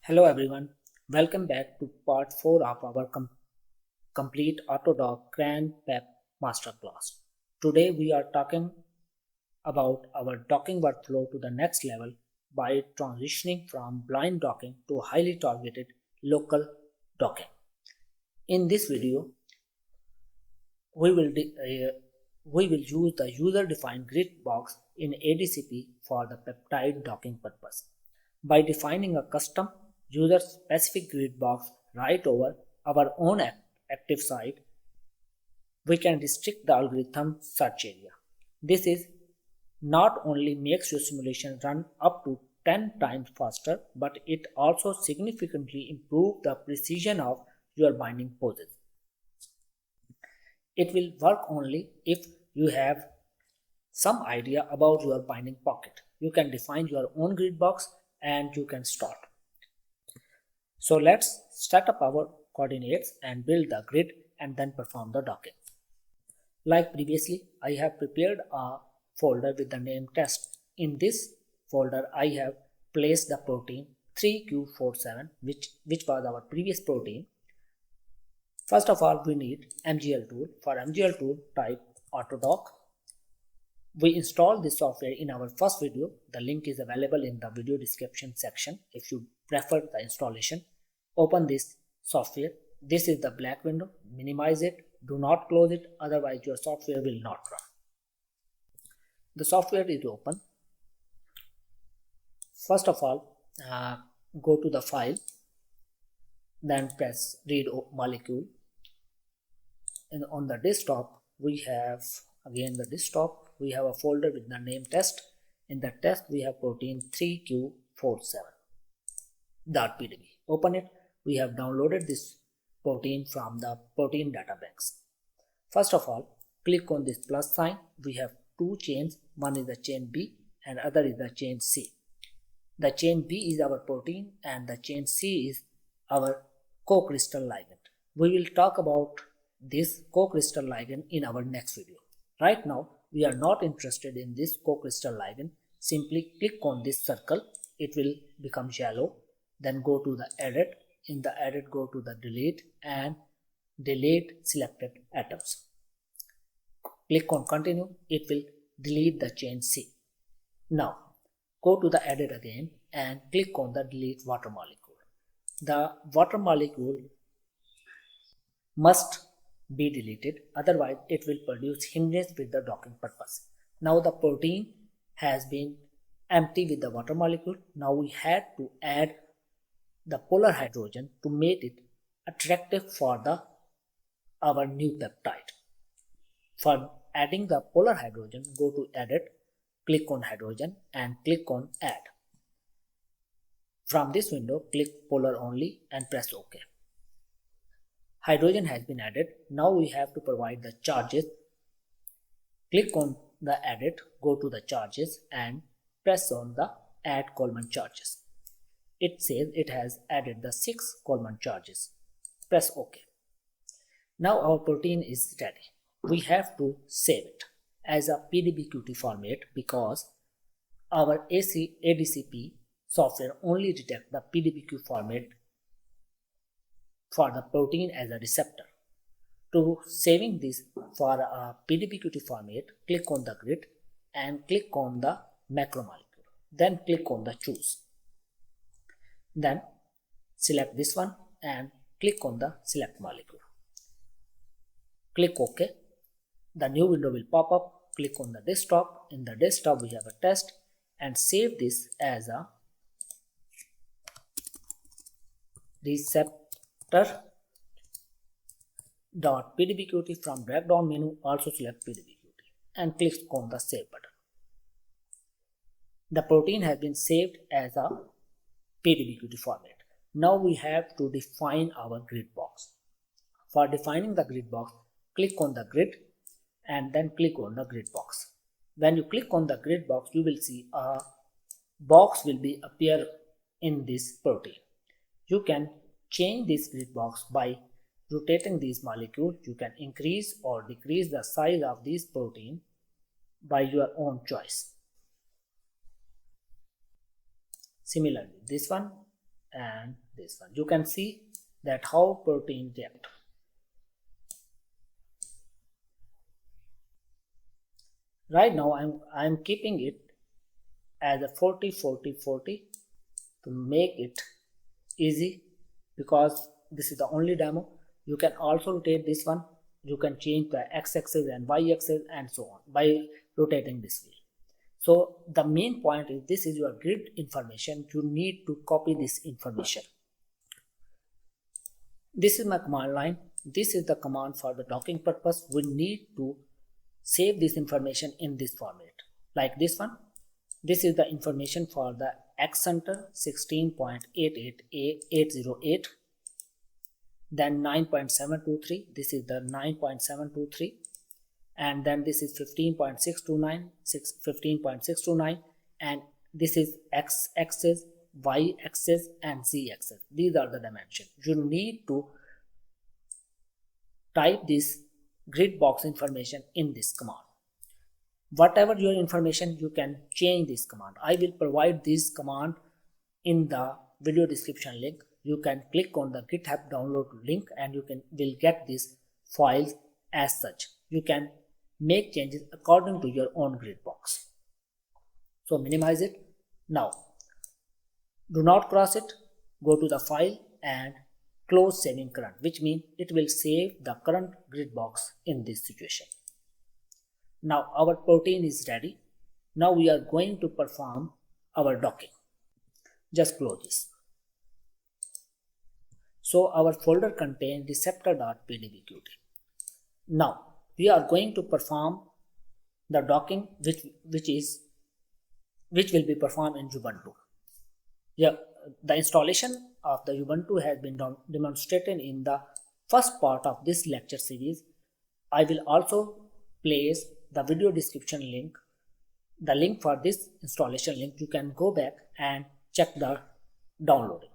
Hello everyone, welcome back to part 4 of our complete AutoDock CrankPep Masterclass. Today we are talking about our docking workflow to the next level by transitioning from blind docking to highly targeted local docking. In this video, we will use the user-defined grid box in ADCP for the peptide docking purpose. By defining a custom user-specific grid box right over our own active site, we can restrict the algorithm search area. This is not only makes your simulation run up to 10 times faster, but it also significantly improves the precision of your binding poses. It will work only if you have some idea about your binding pocket. You can define your own grid box and you can start. So let's set up our coordinates and build the grid and then perform the docking. Like previously, I have prepared a folder with the name test. In this folder, I have placed the protein 3Q47, which was our previous protein. First of all, we need MGL tool. For MGL tool, type AutoDock. We installed this software in our first video. The link is available in the video description section if you prefer the installation. Open this software. This is the black window. Minimize it. Do not close it, otherwise your software will not run. The software is open. First of all, go to the file, then press read molecule. And on the desktop, we have again we have a folder with the name test. In the test, we have protein 3Q47.pdb. Open it. We have downloaded this protein from the protein databanks. First of all, click on this plus sign. We have two chains. One is the chain B and other is the chain C. The chain B is our protein and the chain C is our co-crystal ligand. We will talk about this co-crystal ligand in our next video. Right now, we are not interested in this co-crystal ligand. Simply click on this circle. It will become yellow. Then go to the edit. In the edit, go to the delete and delete selected atoms. Click on continue. It will delete the chain C. Now, go to the edit again and click on the delete water molecule. The water molecule must be deleted, otherwise it will produce hindrance with the docking purpose. Now the protein has been empty with the water molecule. Now we had to add the polar hydrogen to make it attractive for our new peptide. For adding the polar hydrogen, go to edit, click on hydrogen and click on add. From this window, click polar only and press OK. Hydrogen has been added. Now we have to provide the charges. Click on the edit, go to the charges and press on the add Coleman charges. It says it has added the 6 Coleman charges. Press OK. Now our protein is ready. We have to save it as a PDBQT format because our ADCP software only detects the PDBQ format for the protein as a receptor. To saving this for a PDBQT format, click on the grid and click on the macromolecule. Then click on the choose. Then select this one and click on the select molecule. Click OK. The new window will pop up. Click on the desktop. In the desktop, we have a test and save this as a receptor.pdbqt. From drop down menu, also select pdbqt and click on the save button. The protein has been saved as a PDBQT format. Now we have to define our grid box. For defining the grid box, click on the grid and then click on the grid box. When you click on the grid box, you will see a box will be appear in this protein. You can change this grid box by rotating these molecules. You can increase or decrease the size of this protein by your own choice. Similarly, this one and this one. You can see that how protein react. Right now I'm keeping it as a 40 40 40 to make it easy, because this is the only demo. You can also rotate this one. You can change the x-axis and y-axis and so on by rotating this wheel. So the main point is, this is your grid information. You need to copy this information. This is my command line. This is the command for the docking purpose. We need to save this information in this format, like this one. This is the information for the X center 16.88A808, then 9.723. This is the 9.723, and then this is 15.629, 15.629, and this is X axis, Y axis, and Z axis. These are the dimensions. You need to type this grid box information in this command. Whatever your information, you can change this command. I will provide this command in the video description link. You can click on the GitHub download link and you will get these files as such. You can make changes according to your own grid box. So minimize it. Now do not cross it. Go to the file and close saving current, which means it will save the current grid box in this situation. Now our protein is ready. Now we are going to perform our docking. Just close this. So our folder contains receptor.pdbqt. Now we are going to perform the docking, which will be performed in Ubuntu. Yeah, the installation of the Ubuntu has been demonstrated in the first part of this lecture series. I will also place the video description link, the link for this installation link. You can go back and check the downloading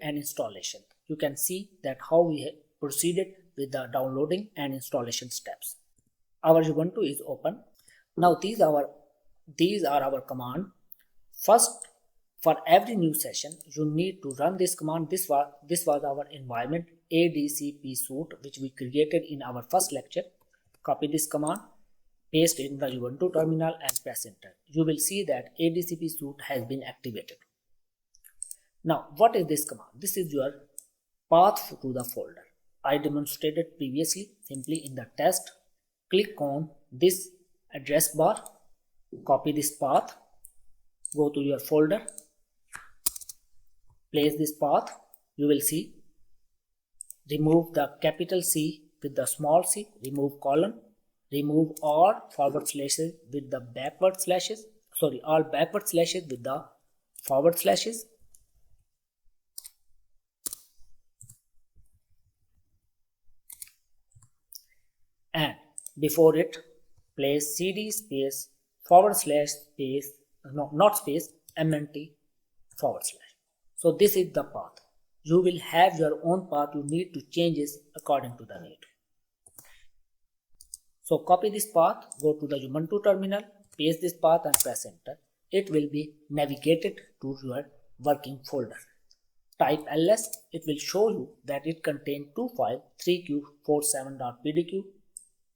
and installation. You can see that how we proceeded with the downloading and installation steps. Our Ubuntu is open. Now these are our command. First, for every new session, you need to run this command. This was our environment ADCP suite, which we created in our first lecture. Copy this command, paste it in the Ubuntu terminal and press enter. You will see that ADCP suite has been activated. Now, what is this command? This is your path to the folder. I demonstrated previously. Simply in the test, click on this address bar, copy this path, go to your folder, place this path. You will see, remove the capital C with the small c, remove colon, remove all forward slashes with the backward slashes, all backward slashes with the forward slashes. And before it, place cd space forward slash space, no, not space, mnt forward slash. So this is the path. You will have your own path. You need to change it according to the need. So copy this path, go to the Ubuntu terminal, paste this path and press enter. It will be navigated to your working folder. Type ls. It will show you that it contains two files, 3q47.pdq,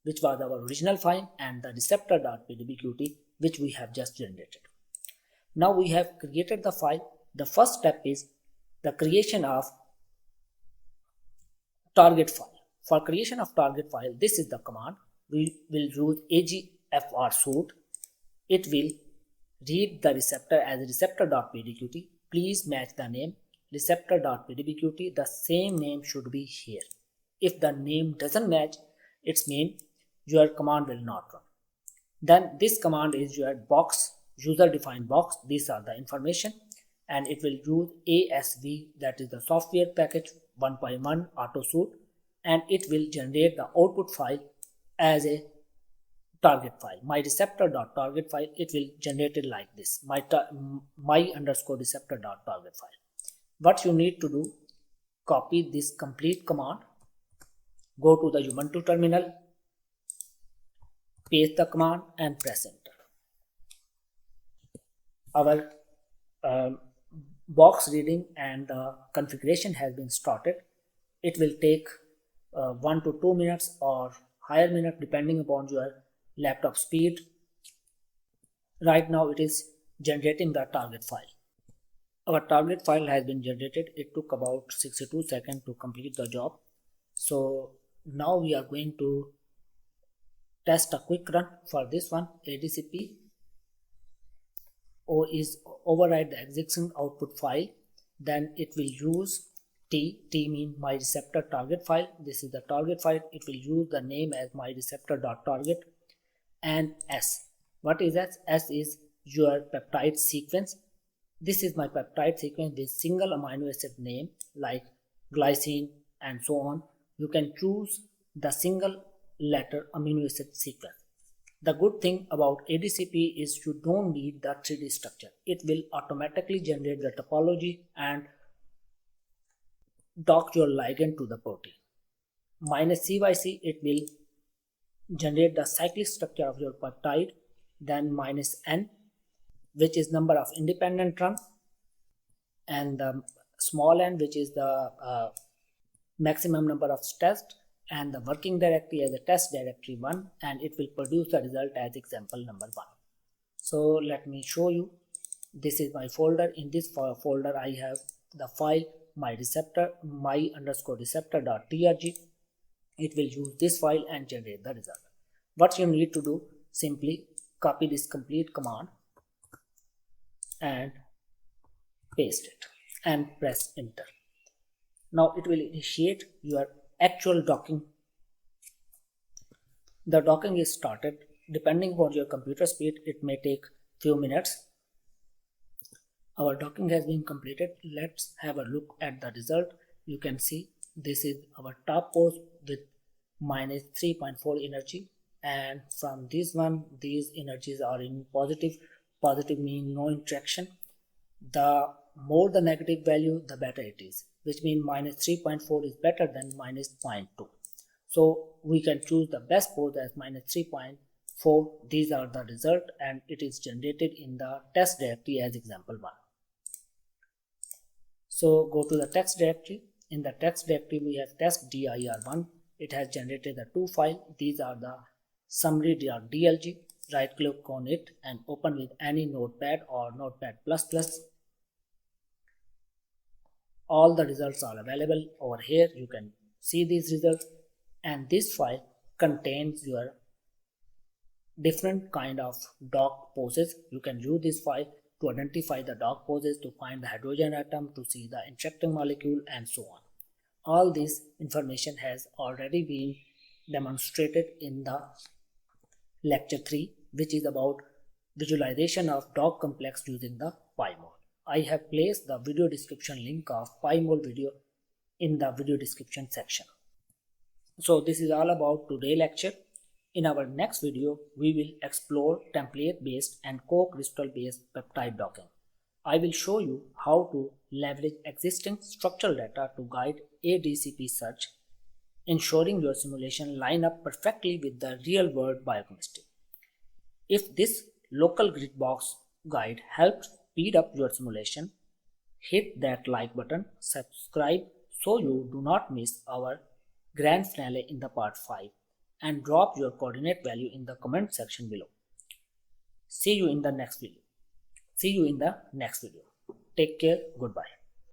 which was our original file, and the receptor.pdbqt, which we have just generated. Now we have created the file. The first step is the creation of target file. For creation of target file, this is the command. We will use agfr suite. It will read the receptor as receptor.pdqt. Please match the name receptor.pdbqt. The same name should be here. If the name doesn't match, it means your command will not run. Then this command is your box, user defined box. These are the information, and it will use ASV, that is the software package 1.1 auto suite, and it will generate the output file as a target file. My receptor.target file, it will generate it like this, my underscore receptor.target file. What you need to do, copy this complete command, go to the Ubuntu terminal, paste the command and press enter. Our box reading and the configuration has been started. It will take 1 to 2 minutes or higher minute depending upon your laptop speed. Right now it is generating the target file. Our target file has been generated. It took about 62 seconds to complete the job. So now we are going to test a quick run for this one. ADCP is override the existing output file. Then it will use T mean my receptor target file. This is the target file. It will use the name as my receptor.target, and S. What is S? S is your peptide sequence. This is my peptide sequence with single amino acid name like glycine and so on. You can choose the single letter amino acid sequence. The good thing about ADCP is you don't need the 3D structure. It will automatically generate the topology and dock your ligand to the protein. -C/C, it will generate the cyclic structure of your peptide. Then -N, which is number of independent run, and the small n, which is the maximum number of tests, and the working directory as a test directory 1, and it will produce the result as example number 1. So let me show you. This is my folder. In this folder I have the file my receptor.trg. It will use this file and generate the result. What you need to do, simply copy this complete command and paste it and press enter. Now it will initiate your actual docking. The docking is started. Depending on your computer speed, it may take few minutes. Our docking has been completed. Let's have a look at the result. You can see this is our top pose with -3.4 energy, and from this one these energies are in positive. Positive means no interaction. The more the negative value, the better it is, which means -3.4 is better than -0.2. So we can choose the best pose as -3.4. These are the result, and it is generated in the test directory as example 1. So go to the text directory. In the text directory we have test.dir1. It has generated the 2 files. These are the summary.dlg. Right click on it and open with any notepad or notepad++. All the results are available over here. You can see these results, and this file contains your different kind of dock poses. You can use this file to identify the dock poses, to find the hydrogen atom, to see the interacting molecule, and so on. All this information has already been demonstrated in the lecture 3, which is about visualization of dock complex using the PyMOL. I have placed the video description link of PyMOL video in the video description section. So this is all about today's lecture. In our next video, we will explore template-based and co-crystal-based peptide docking. I will show you how to leverage existing structural data to guide ADCP search, ensuring your simulation line up perfectly with the real-world biochemistry. If this local grid box guide helped speed up your simulation, hit that like button, subscribe so you do not miss our grand finale in the part 5, and drop your coordinate value in the comment section below. See you in the next video. Take care. Goodbye.